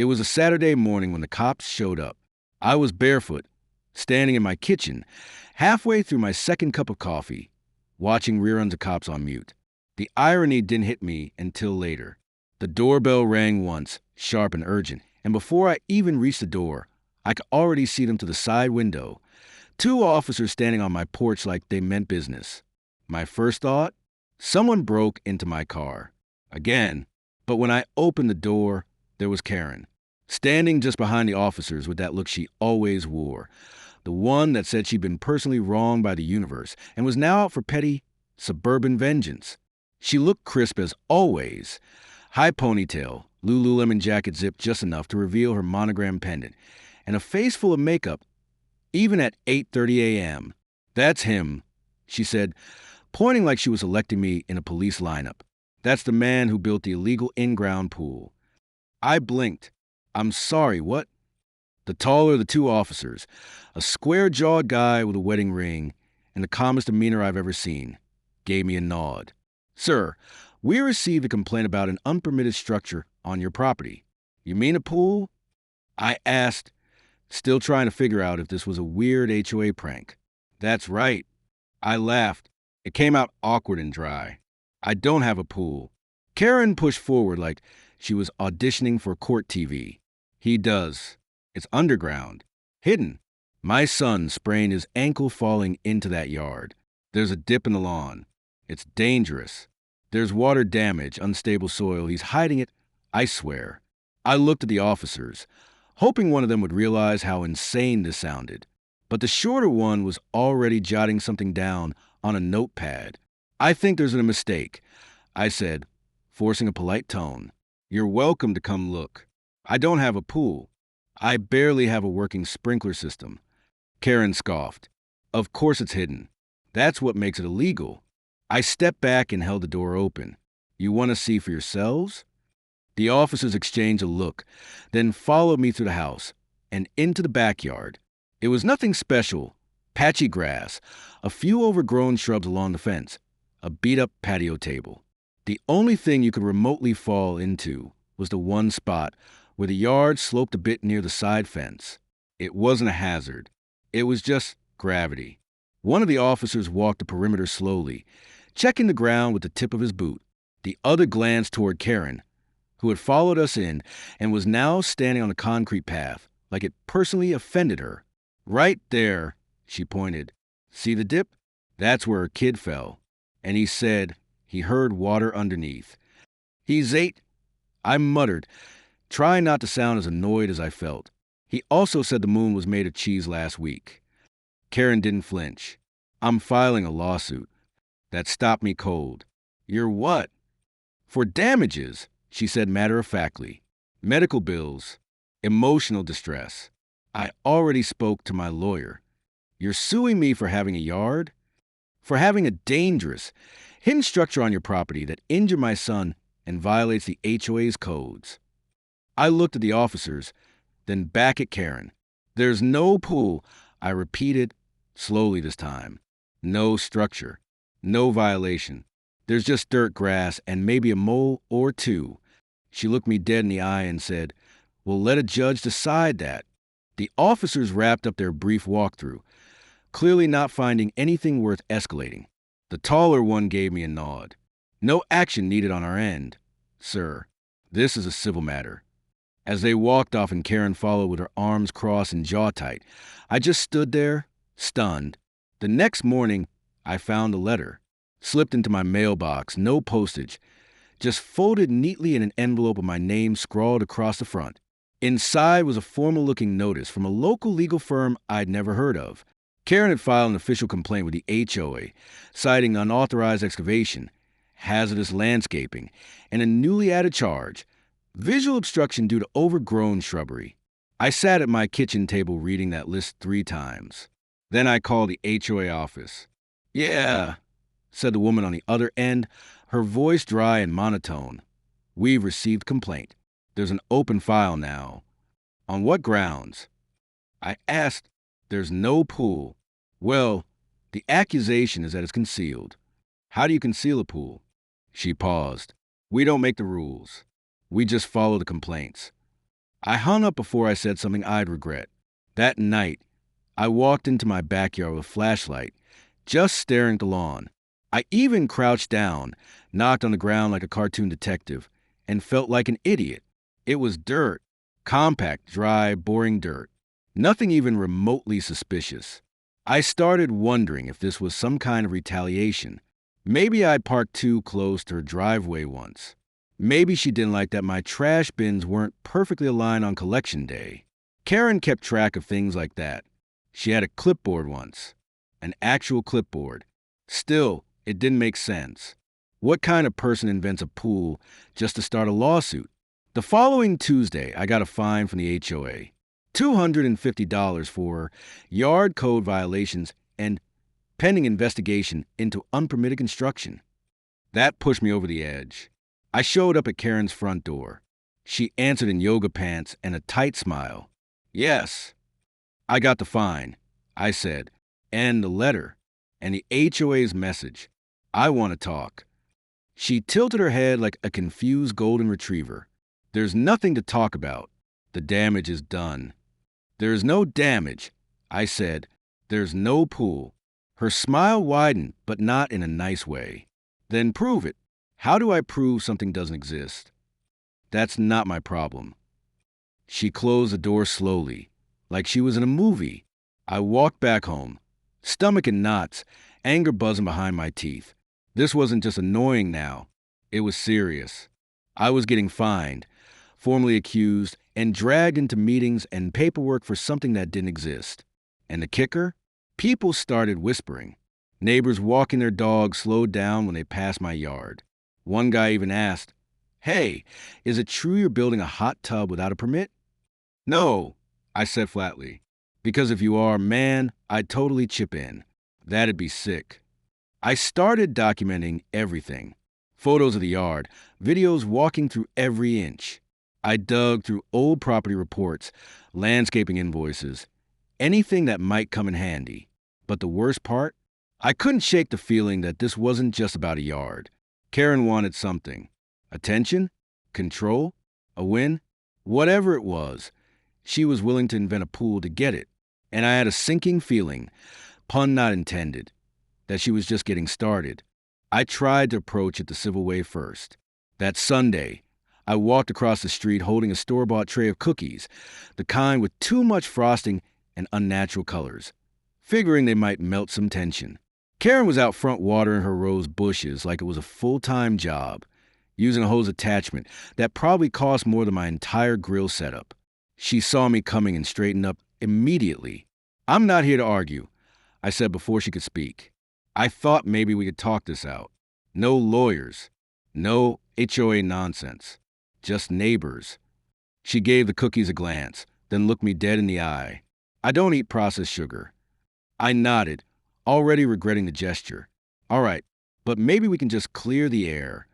It was a Saturday morning when the cops showed up. I was barefoot, standing in my kitchen, halfway through my second cup of coffee, watching reruns of Cops on mute. The irony didn't hit me until later. The doorbell rang once, sharp and urgent, and before I even reached the door, I could already see them to the side window. Two officers standing on my porch like they meant business. My first thought? Someone broke into my car. Again. But when I opened the door, there was Karen, standing just behind the officers with that look she always wore. The one that said she'd been personally wronged by the universe and was now out for petty, suburban vengeance. She looked crisp as always. High ponytail, Lululemon jacket zipped just enough to reveal her monogram pendant, and a face full of makeup, even at 8:30 a.m. "That's him," she said, pointing like she was electing me in a police lineup. "That's the man who built the illegal in-ground pool." I blinked. "I'm sorry, what?" The taller of the two officers, a square-jawed guy with a wedding ring and the calmest demeanor I've ever seen, gave me a nod. "Sir, we received a complaint about an unpermitted structure on your property." "You mean a pool?" I asked, still trying to figure out if this was a weird HOA prank. "That's right." I laughed. It came out awkward and dry. "I don't have a pool." Karen pushed forward like she was auditioning for court TV. "He does. It's underground. Hidden. My son sprained his ankle falling into that yard. There's a dip in the lawn. It's dangerous. There's water damage, unstable soil. He's hiding it, I swear." I looked at the officers, hoping one of them would realize how insane this sounded. But the shorter one was already jotting something down on a notepad. "I think there's a mistake," I said, forcing a polite tone. "You're welcome to come look. I don't have a pool. I barely have a working sprinkler system." Karen scoffed. "Of course it's hidden. That's what makes it illegal." I stepped back and held the door open. "You want to see for yourselves?" The officers exchanged a look, then followed me through the house and into the backyard. It was nothing special. Patchy grass, a few overgrown shrubs along the fence, a beat-up patio table. The only thing you could remotely fall into was the one spot where the yard sloped a bit near the side fence. It wasn't a hazard. It was just gravity. One of the officers walked the perimeter slowly, checking the ground with the tip of his boot. The other glanced toward Karen, who had followed us in and was now standing on the concrete path, like it personally offended her. "Right there," she pointed. "See the dip? That's where her kid fell." And he said he heard water underneath. "He's 8." I muttered, trying not to sound as annoyed as I felt. "He also said the moon was made of cheese last week." Karen didn't flinch. "I'm filing a lawsuit." That stopped me cold. "You're what?" "For damages," she said matter-of-factly. "Medical bills, emotional distress. I already spoke to my lawyer." "You're suing me for having a yard?" "For having a dangerous, hidden structure on your property that injured my son and violates the HOA's codes." I looked at the officers, then back at Karen. "There's no pool," I repeated, slowly this time. "No structure. No violation. There's just dirt, grass, and maybe a mole or two." She looked me dead in the eye and said, "We'll let a judge decide that." The officers wrapped up their brief walkthrough, clearly not finding anything worth escalating. The taller one gave me a nod. "No action needed on our end, sir. This is a civil matter." As they walked off and Karen followed with her arms crossed and jaw tight, I just stood there, stunned. The next morning, I found a letter, slipped into my mailbox, no postage, just folded neatly in an envelope with my name scrawled across the front. Inside was a formal-looking notice from a local legal firm I'd never heard of. Karen had filed an official complaint with the HOA, citing unauthorized excavation, hazardous landscaping, and a newly added charge, visual obstruction due to overgrown shrubbery. I sat at my kitchen table reading that list 3 times. Then I called the HOA office. "Yeah," said the woman on the other end, her voice dry and monotone. "We've received complaint. There's an open file now." "On what grounds?" I asked. "There's no pool." "Well, the accusation is that it's concealed." "How do you conceal a pool?" She paused. "We don't make the rules. We just follow the complaints." I hung up before I said something I'd regret. That night, I walked into my backyard with a flashlight, just staring at the lawn. I even crouched down, knocked on the ground like a cartoon detective, and felt like an idiot. It was dirt. Compact, dry, boring dirt. Nothing even remotely suspicious. I started wondering if this was some kind of retaliation. Maybe I'd parked too close to her driveway once. Maybe she didn't like that my trash bins weren't perfectly aligned on collection day. Karen kept track of things like that. She had a clipboard once. An actual clipboard. Still, it didn't make sense. What kind of person invents a pool just to start a lawsuit? The following Tuesday, I got a fine from the HOA. $250 for yard code violations and pending investigation into unpermitted construction. That pushed me over the edge. I showed up at Karen's front door. She answered in yoga pants and a tight smile. Yes, I got the fine, I said, and the letter, and the HOA's message. I want to talk. She tilted her head like a confused golden retriever. There's nothing to talk about. The damage is done. There's no damage, I said. There's no pool. Her smile widened, but not in a nice way. Then prove it. How do I prove something doesn't exist? That's not my problem. She closed the door slowly, like she was in a movie. I walked back home, stomach in knots, anger buzzing behind my teeth. This wasn't just annoying now. It was serious. I was getting fined, formally accused, and dragged into meetings and paperwork for something that didn't exist. And the kicker? People started whispering. Neighbors walking their dogs slowed down when they passed my yard. One guy even asked, "Hey, is it true you're building a hot tub without a permit?" "No," I said flatly. "Because if you are, man, I'd totally chip in. That'd be sick." I started documenting everything. Photos of the yard, videos walking through every inch. I dug through old property reports, landscaping invoices, anything that might come in handy. But the worst part? I couldn't shake the feeling that this wasn't just about a yard. Karen wanted something. Attention? Control? A win? Whatever it was, she was willing to invent a pool to get it. And I had a sinking feeling, pun not intended, that she was just getting started. I tried to approach it the civil way first. That Sunday, I walked across the street holding a store-bought tray of cookies, the kind with too much frosting and unnatural colors, figuring they might melt some tension. Karen was out front watering her rose bushes like it was a full-time job, using a hose attachment that probably cost more than my entire grill setup. She saw me coming and straightened up immediately. "I'm not here to argue," I said before she could speak. "I thought maybe we could talk this out. No lawyers. No HOA nonsense. Just neighbors." She gave the cookies a glance, then looked me dead in the eye. "I don't eat processed sugar." I nodded, already regretting the gesture. "All right, but maybe we can just clear the air."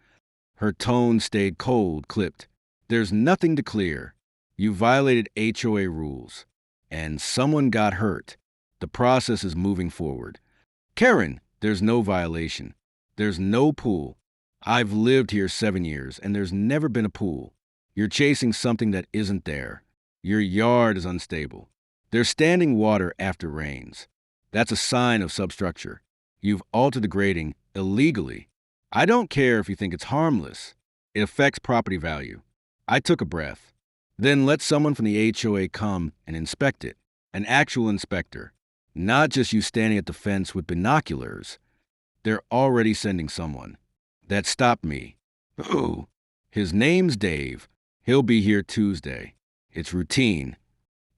Her tone stayed cold, clipped. "There's nothing to clear. You violated HOA rules. And someone got hurt. The process is moving forward." "Karen, there's no violation. There's no pool. I've lived here 7 years, and there's never been a pool. You're chasing something that isn't there. Your yard is unstable. There's standing water after rains. That's a sign of substructure. You've altered the grading illegally. I don't care if you think it's harmless. It affects property value." I took a breath. "Then let someone from the HOA come and inspect it. An actual inspector. Not just you standing at the fence with binoculars. They're already sending someone." That stopped me. "Ooh, his name's Dave. He'll be here Tuesday. It's routine."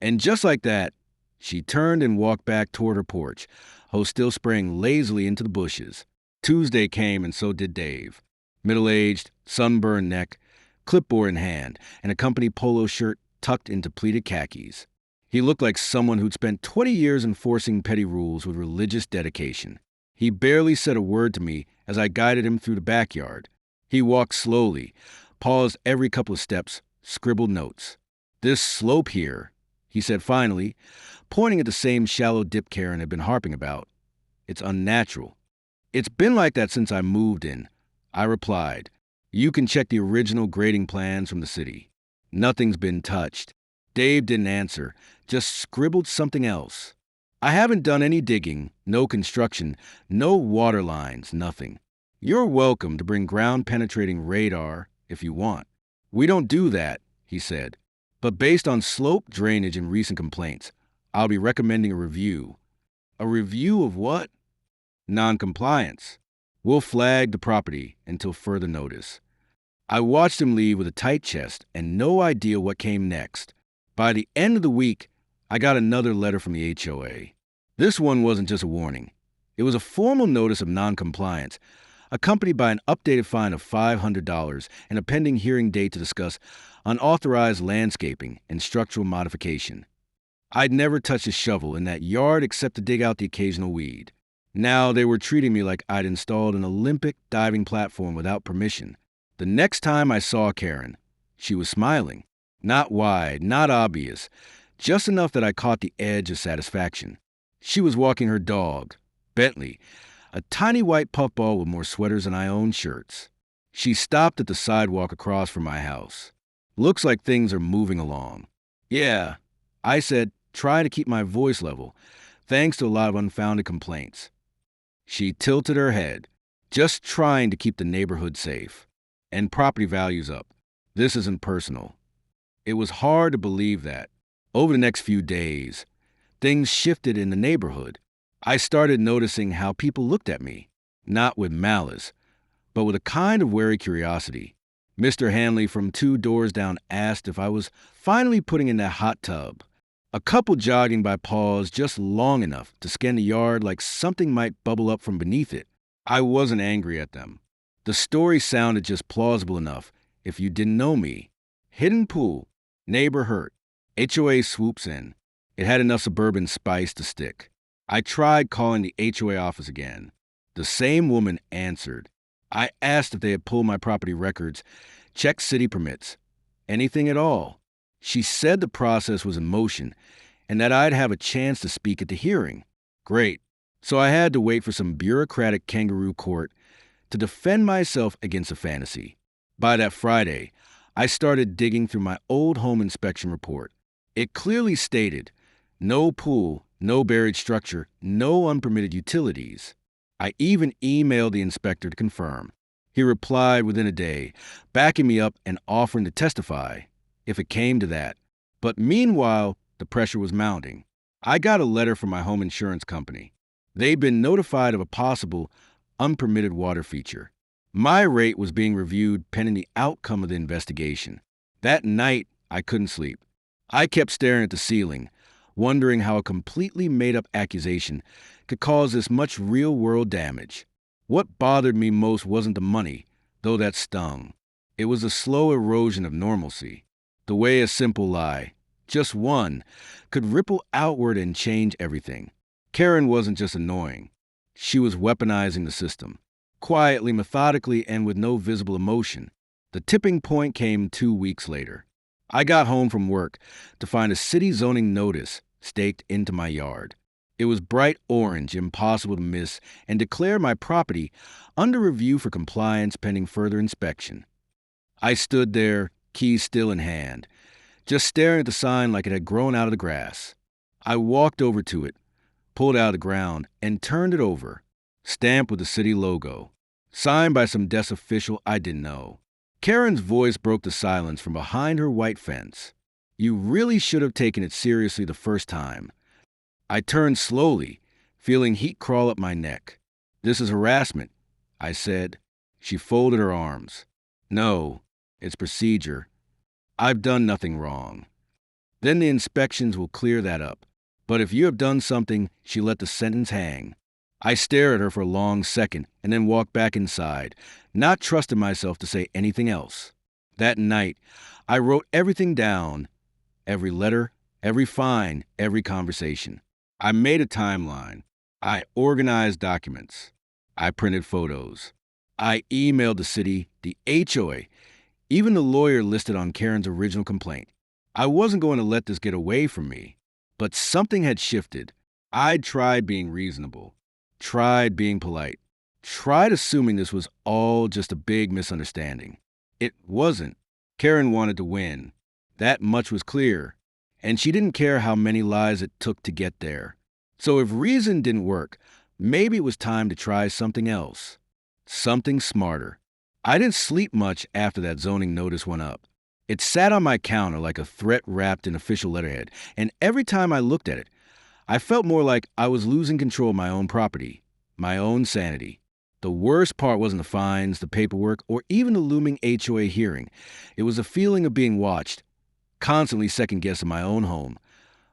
And just like that, she turned and walked back toward her porch, hose still spraying lazily into the bushes. Tuesday came, and so did Dave. Middle-aged, sunburned neck, clipboard in hand, and a company polo shirt tucked into pleated khakis. He looked like someone who'd spent 20 years enforcing petty rules with religious dedication. He barely said a word to me as I guided him through the backyard. He walked slowly, paused every couple of steps, scribbled notes. "This slope here," he said finally, pointing at the same shallow dip Karen had been harping about. "It's unnatural." "It's been like that since I moved in," I replied. "You can check the original grading plans from the city. Nothing's been touched." Dave didn't answer, just scribbled something else. I haven't done any digging, no construction, no water lines, nothing. You're welcome to bring ground-penetrating radar if you want. We don't do that, he said. But based on slope, drainage, and recent complaints, I'll be recommending a review. A review of what? Non-compliance. We'll flag the property until further notice. I watched him leave with a tight chest and no idea what came next. By the end of the week, I got another letter from the HOA. This one wasn't just a warning. It was a formal notice of non-compliance, accompanied by an updated fine of $500 and a pending hearing date to discuss unauthorized landscaping and structural modification. I'd never touched a shovel in that yard except to dig out the occasional weed. Now they were treating me like I'd installed an Olympic diving platform without permission. The next time I saw Karen, she was smiling. Not wide, not obvious, just enough that I caught the edge of satisfaction. She was walking her dog, Bentley, a tiny white puffball with more sweaters than I own shirts. She stopped at the sidewalk across from my house. Looks like things are moving along. Yeah, I said, trying to keep my voice level, thanks to a lot of unfounded complaints. She tilted her head, just trying to keep the neighborhood safe. And property values up. This isn't personal. It was hard to believe that. Over the next few days, things shifted in the neighborhood. I started noticing how people looked at me, not with malice, but with a kind of wary curiosity. Mr. Hanley from 2 doors down asked if I was finally putting in that hot tub. A couple jogging by paused just long enough to scan the yard like something might bubble up from beneath it. I wasn't angry at them. The story sounded just plausible enough if you didn't know me. Hidden pool, neighbor hurt, HOA swoops in. It had enough suburban spice to stick. I tried calling the HOA office again. The same woman answered. I asked if they had pulled my property records, checked city permits, anything at all. She said the process was in motion and that I'd have a chance to speak at the hearing. Great. So I had to wait for some bureaucratic kangaroo court to defend myself against a fantasy. By that Friday, I started digging through my old home inspection report. It clearly stated, no pool, no buried structure, no unpermitted utilities. I even emailed the inspector to confirm. He replied within a day, backing me up and offering to testify, if it came to that. But meanwhile, the pressure was mounting. I got a letter from my home insurance company. They'd been notified of a possible unpermitted water feature. My rate was being reviewed pending the outcome of the investigation. That night, I couldn't sleep. I kept staring at the ceiling, wondering how a completely made-up accusation could cause this much real-world damage. What bothered me most wasn't the money, though that stung. It was the slow erosion of normalcy. The way a simple lie, just one, could ripple outward and change everything. Karen wasn't just annoying. She was weaponizing the system, quietly, methodically, and with no visible emotion. The tipping point came 2 weeks later. I got home from work to find a city zoning notice staked into my yard. It was bright orange, impossible to miss, and declared my property under review for compliance pending further inspection. I stood there, keys still in hand, just staring at the sign like it had grown out of the grass. I walked over to it, pulled it out of the ground, and turned it over, stamped with the city logo, signed by some desk official I didn't know. Karen's voice broke the silence from behind her white fence. You really should have taken it seriously the first time. I turned slowly, feeling heat crawl up my neck. This is harassment, I said. She folded her arms. No, it's procedure. I've done nothing wrong. Then the inspections will clear that up. But if you have done something, she let the sentence hang. I stared at her for a long second and then walked back inside, not trusting myself to say anything else. That night, I wrote everything down, every letter, every fine, every conversation. I made a timeline. I organized documents. I printed photos. I emailed the city, the HOA, even the lawyer listed on Karen's original complaint. I wasn't going to let this get away from me. But something had shifted. I'd tried being reasonable, tried being polite, tried assuming this was all just a big misunderstanding. It wasn't. Karen wanted to win. That much was clear. and she didn't care how many lies it took to get there. So if reason didn't work, maybe it was time to try something else. Something smarter. I didn't sleep much after that zoning notice went up. It sat on my counter like a threat wrapped in official letterhead, and every time I looked at it, I felt more like I was losing control of my own property, my own sanity. The worst part wasn't the fines, the paperwork, or even the looming HOA hearing. It was a feeling of being watched, constantly second-guessing my own home,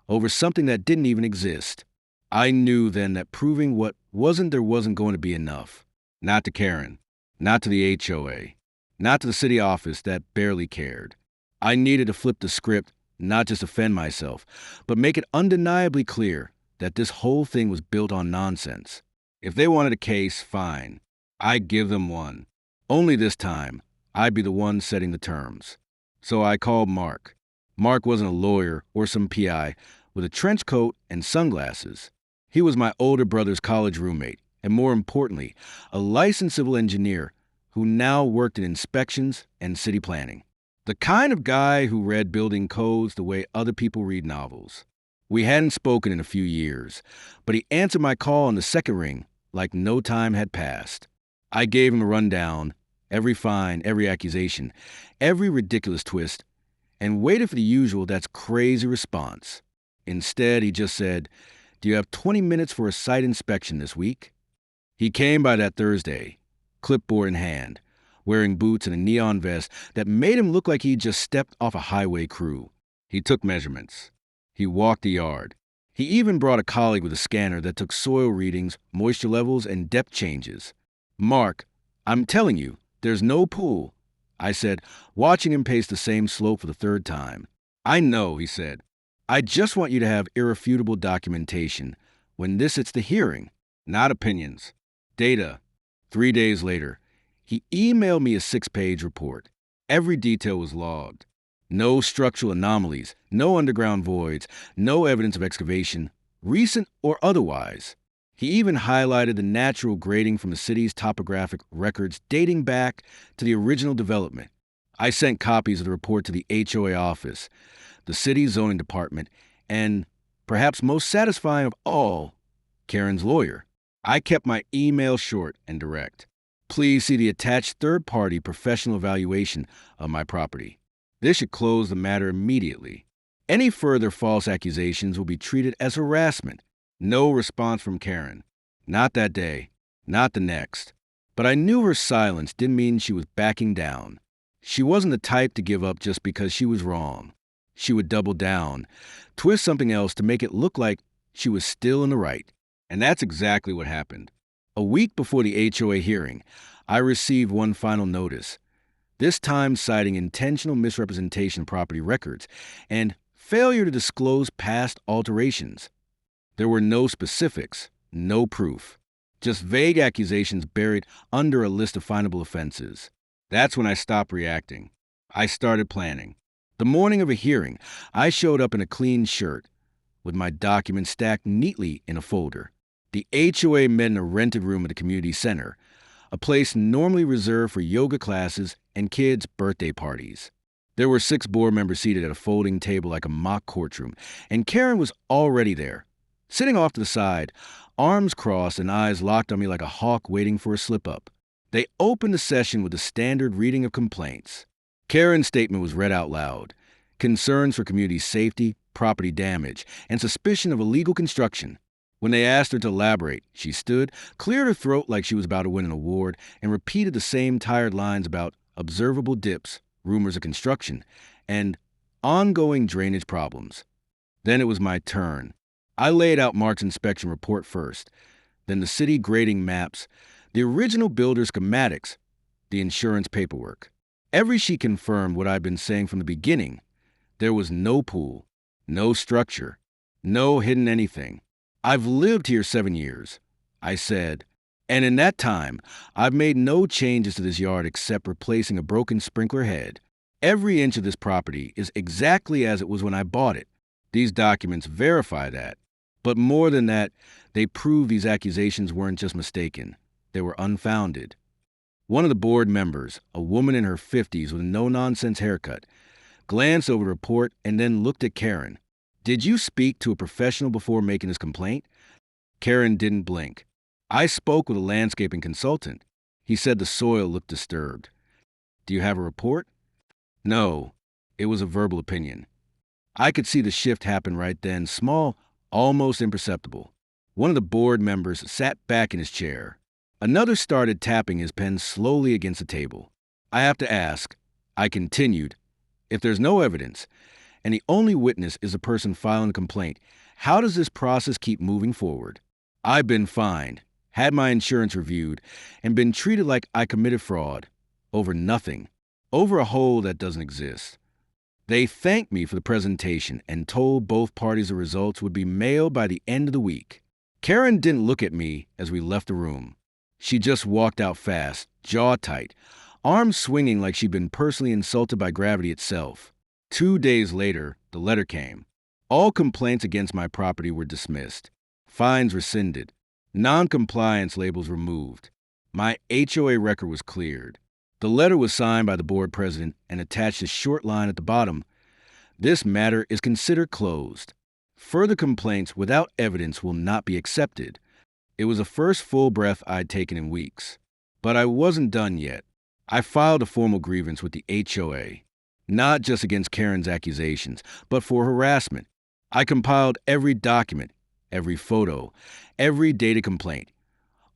over something that didn't even exist. I knew then that proving what wasn't there wasn't going to be enough. Not to Karen, not to the HOA, not to the city office that barely cared. I needed to flip the script, not just offend myself, but make it undeniably clear that this whole thing was built on nonsense. If they wanted a case, fine. I'd give them one. Only this time, I'd be the one setting the terms. So I called Mark. Mark wasn't a lawyer or some PI with a trench coat and sunglasses. He was my older brother's college roommate, and more importantly, a licensed civil engineer who now worked in inspections and city planning. The kind of guy who read building codes the way other people read novels. We hadn't spoken in a few years, but he answered my call on the second ring like no time had passed. I gave him a rundown, every fine, every accusation, every ridiculous twist, and waited for the usual "that's crazy" response. Instead, he just said, "Do you have 20 minutes for a site inspection this week?" He came by that Thursday, clipboard in hand, wearing boots and a neon vest that made him look like he'd just stepped off a highway crew. He took measurements. He walked the yard. He even brought a colleague with a scanner that took soil readings, moisture levels, and depth changes. "Mark, I'm telling you, there's no pool," I said, watching him pace the same slope for the third time. "I know," he said. "I just want you to have irrefutable documentation when this hits the hearing, not opinions. Data." 3 days later, he emailed me a 6-page report. Every detail was logged. No structural anomalies, no underground voids, no evidence of excavation, recent or otherwise. He even highlighted the natural grading from the city's topographic records dating back to the original development. I sent copies of the report to the HOA office, the city's zoning department, and, perhaps most satisfying of all, Karen's lawyer. I kept my email short and direct. "Please see the attached third-party professional evaluation of my property. This should close the matter immediately. Any further false accusations will be treated as harassment." No response from Karen. Not that day. Not the next. But I knew her silence didn't mean she was backing down. She wasn't the type to give up just because she was wrong. She would double down, twist something else to make it look like she was still in the right. And that's exactly what happened. A week before the HOA hearing, I received one final notice, this time citing intentional misrepresentation of property records and failure to disclose past alterations. There were no specifics, no proof, just vague accusations buried under a list of finable offenses. That's when I stopped reacting. I started planning. The morning of a hearing, I showed up in a clean shirt, with my documents stacked neatly in a folder. The HOA met in a rented room at the community center, a place normally reserved for yoga classes and kids' birthday parties. There were 6 board members seated at a folding table like a mock courtroom, and Karen was already there, sitting off to the side, arms crossed and eyes locked on me like a hawk waiting for a slip-up. They opened the session with a standard reading of complaints. Karen's statement was read out loud. Concerns for community safety, property damage, and suspicion of illegal construction. When they asked her to elaborate, she stood, cleared her throat like she was about to win an award, and repeated the same tired lines about observable dips, rumors of construction, and ongoing drainage problems. Then it was my turn. I laid out Mark's inspection report first, then the city grading maps, the original builder's schematics, the insurance paperwork. Every sheet confirmed what I'd been saying from the beginning. There was no pool, no structure, no hidden anything. "I've lived here 7 years," I said, "and in that time, I've made no changes to this yard except replacing a broken sprinkler head. Every inch of this property is exactly as it was when I bought it. These documents verify that. But more than that, they prove these accusations weren't just mistaken. They were unfounded." One of the board members, a woman in her 50s with a no-nonsense haircut, glanced over the report and then looked at Karen. Did you speak to a professional before making this complaint? Karen didn't blink. I spoke with a landscaping consultant. He said the soil looked disturbed. Do you have a report? No. It was a verbal opinion. I could see the shift happen right then, small, almost imperceptible. One of the board members sat back in his chair. Another started tapping his pen slowly against the table. I have to ask, I continued, if there's no evidence, and the only witness is the person filing the complaint, how does this process keep moving forward? I've been fined, had my insurance reviewed, and been treated like I committed fraud. Over nothing. Over a hole that doesn't exist. They thanked me for the presentation and told both parties the results would be mailed by the end of the week. Karen didn't look at me as we left the room. She just walked out fast, jaw tight, arms swinging like she'd been personally insulted by gravity itself. 2 days later, the letter came. All complaints against my property were dismissed. Fines rescinded. Non-compliance labels removed. My HOA record was cleared. The letter was signed by the board president and attached a short line at the bottom. This matter is considered closed. Further complaints without evidence will not be accepted. It was the first full breath I'd taken in weeks. But I wasn't done yet. I filed a formal grievance with the HOA. Not just against Karen's accusations, but for harassment. I compiled every document, every photo, every data complaint.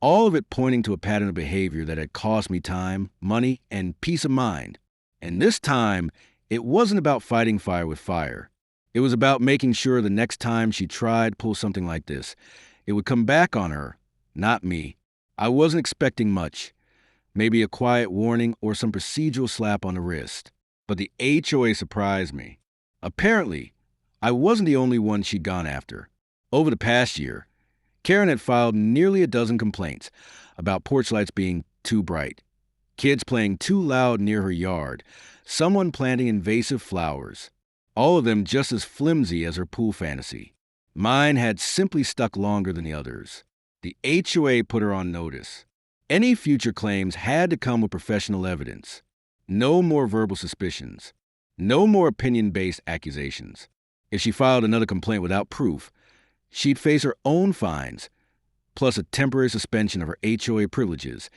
All of it pointing to a pattern of behavior that had cost me time, money, and peace of mind. And this time, it wasn't about fighting fire with fire. It was about making sure the next time she tried to pull something like this, it would come back on her, not me. I wasn't expecting much. Maybe a quiet warning or some procedural slap on the wrist. But the HOA surprised me. Apparently, I wasn't the only one she'd gone after. Over the past year, Karen had filed nearly a dozen complaints about porch lights being too bright, kids playing too loud near her yard, someone planting invasive flowers, all of them just as flimsy as her pool fantasy. Mine had simply stuck longer than the others. The HOA put her on notice. Any future claims had to come with professional evidence. No more verbal suspicions. No more opinion-based accusations. If she filed another complaint without proof, she'd face her own fines, plus a temporary suspension of her HOA privileges,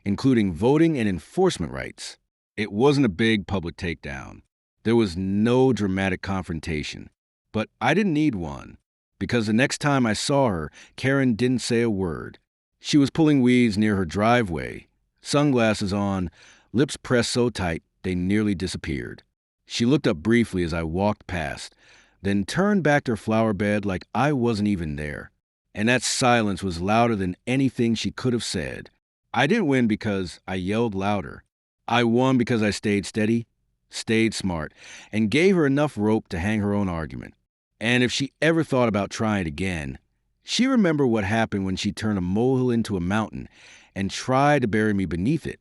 including voting and enforcement rights. It wasn't a big public takedown. There was no dramatic confrontation. But I didn't need one, because the next time I saw her, Karen didn't say a word. She was pulling weeds near her driveway, sunglasses on, lips pressed so tight they nearly disappeared. She looked up briefly as I walked past, then turned back to her flower bed like I wasn't even there. And that silence was louder than anything she could have said. I didn't win because I yelled louder. I won because I stayed steady, stayed smart, and gave her enough rope to hang her own argument. And if she ever thought about trying it again, she remembered what happened when she turned a molehill into a mountain and tried to bury me beneath it.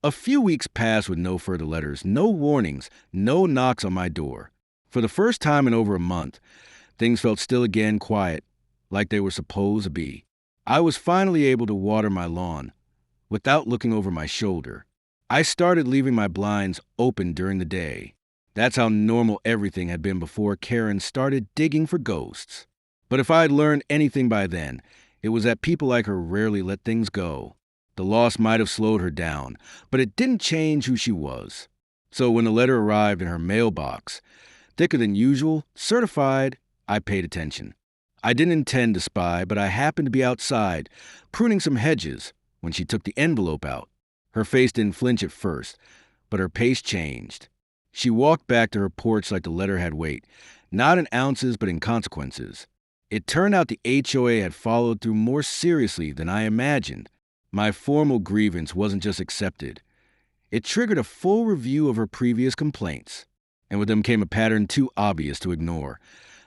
A few weeks passed with no further letters, no warnings, no knocks on my door. For the first time in over a month, things felt still again quiet, like they were supposed to be. I was finally able to water my lawn without looking over my shoulder. I started leaving my blinds open during the day. That's how normal everything had been before Karen started digging for ghosts. But if I had learned anything by then, it was that people like her rarely let things go. The loss might have slowed her down, but it didn't change who she was. So when the letter arrived in her mailbox, thicker than usual, certified, I paid attention. I didn't intend to spy, but I happened to be outside, pruning some hedges, when she took the envelope out. Her face didn't flinch at first, but her pace changed. She walked back to her porch like the letter had weight, not in ounces but in consequences. It turned out the HOA had followed through more seriously than I imagined. My formal grievance wasn't just accepted. It triggered a full review of her previous complaints. And with them came a pattern too obvious to ignore.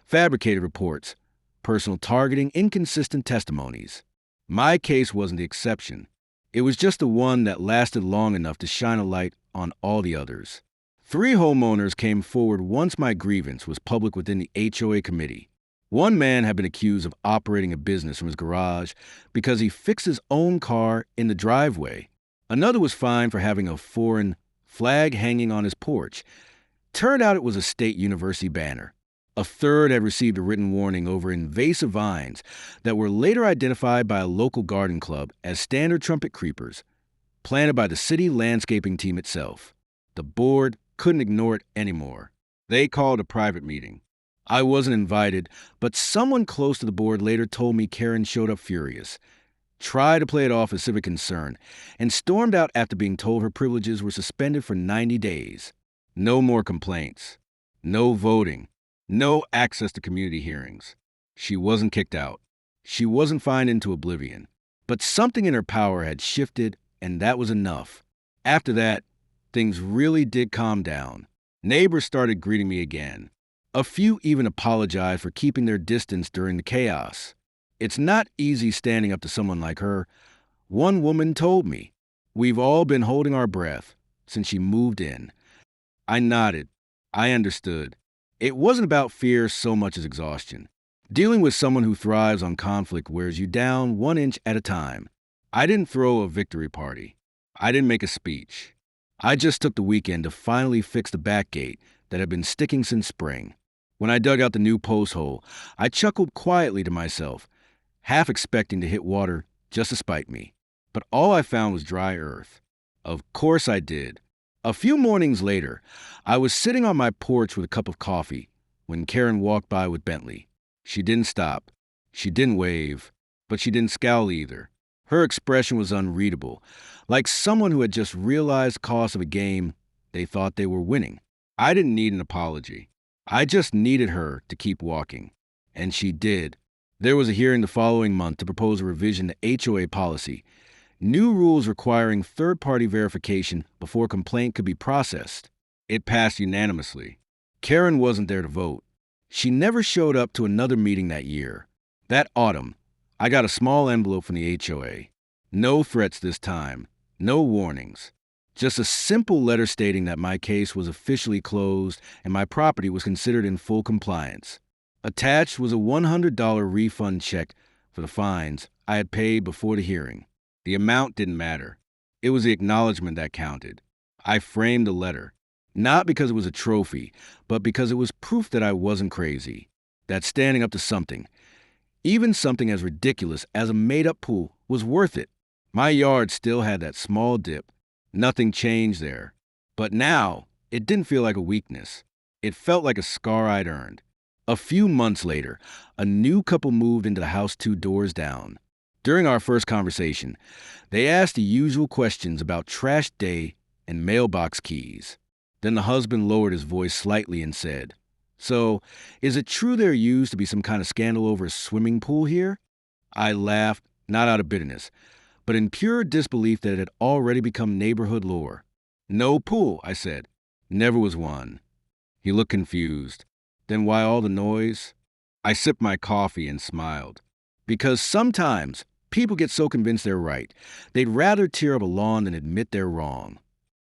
Fabricated reports, personal targeting, inconsistent testimonies. My case wasn't the exception. It was just the one that lasted long enough to shine a light on all the others. 3 homeowners came forward once my grievance was public within the HOA committee. One man had been accused of operating a business from his garage because he fixed his own car in the driveway. Another was fined for having a foreign flag hanging on his porch. Turned out it was a state university banner. A third had received a written warning over invasive vines that were later identified by a local garden club as standard trumpet creepers, planted by the city landscaping team itself. The board couldn't ignore it anymore. They called a private meeting. I wasn't invited, but someone close to the board later told me Karen showed up furious, tried to play it off as civic concern, and stormed out after being told her privileges were suspended for 90 days. No more complaints. No voting. No access to community hearings. She wasn't kicked out. She wasn't fined into oblivion. But something in her power had shifted, and that was enough. After that, things really did calm down. Neighbors started greeting me again. A few even apologized for keeping their distance during the chaos. It's not easy standing up to someone like her. One woman told me, "We've all been holding our breath since she moved in." I nodded. I understood. It wasn't about fear so much as exhaustion. Dealing with someone who thrives on conflict wears you down 1 inch at a time. I didn't throw a victory party. I didn't make a speech. I just took the weekend to finally fix the back gate that had been sticking since spring. When I dug out the new post hole, I chuckled quietly to myself, half expecting to hit water just to spite me. But all I found was dry earth. Of course I did. A few mornings later, I was sitting on my porch with a cup of coffee when Karen walked by with Bentley. She didn't stop. She didn't wave. But she didn't scowl either. Her expression was unreadable, like someone who had just realized the cost of a game they thought they were winning. I didn't need an apology. I just needed her to keep walking. And she did. There was a hearing the following month to propose a revision to HOA policy, new rules requiring third-party verification before a complaint could be processed. It passed unanimously. Karen wasn't there to vote. She never showed up to another meeting that year. That autumn, I got a small envelope from the HOA. No threats this time. No warnings. Just a simple letter stating that my case was officially closed and my property was considered in full compliance. Attached was a $100 refund check for the fines I had paid before the hearing. The amount didn't matter. It was the acknowledgement that counted. I framed the letter, not because it was a trophy, but because it was proof that I wasn't crazy, that standing up to something, even something as ridiculous as a made-up pool, was worth it. My yard still had that small dip. Nothing changed there. But now, it didn't feel like a weakness. It felt like a scar I'd earned. A few months later, a new couple moved into the house 2 doors down. During our first conversation, they asked the usual questions about trash day and mailbox keys. Then the husband lowered his voice slightly and said, "So, is it true there used to be some kind of scandal over a swimming pool here?" I laughed, not out of bitterness, but in pure disbelief that it had already become neighborhood lore. "No pool," I said. "Never was one." He looked confused. "Then why all the noise?" I sipped my coffee and smiled. Because sometimes people get so convinced they're right, they'd rather tear up a lawn than admit they're wrong.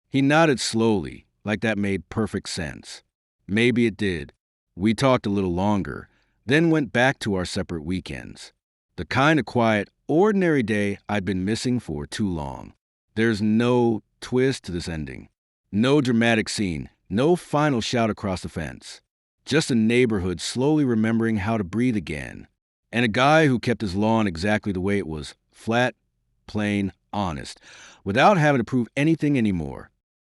He nodded slowly, like that made perfect sense. Maybe it did. We talked a little longer, then went back to our separate weekends. The kind of quiet, ordinary day I'd been missing for too long. There's no twist to this ending. No dramatic scene, no final shout across the fence. Just a neighborhood slowly remembering how to breathe again. And a guy who kept his lawn exactly the way it was, flat, plain, honest, without having to prove anything anymore.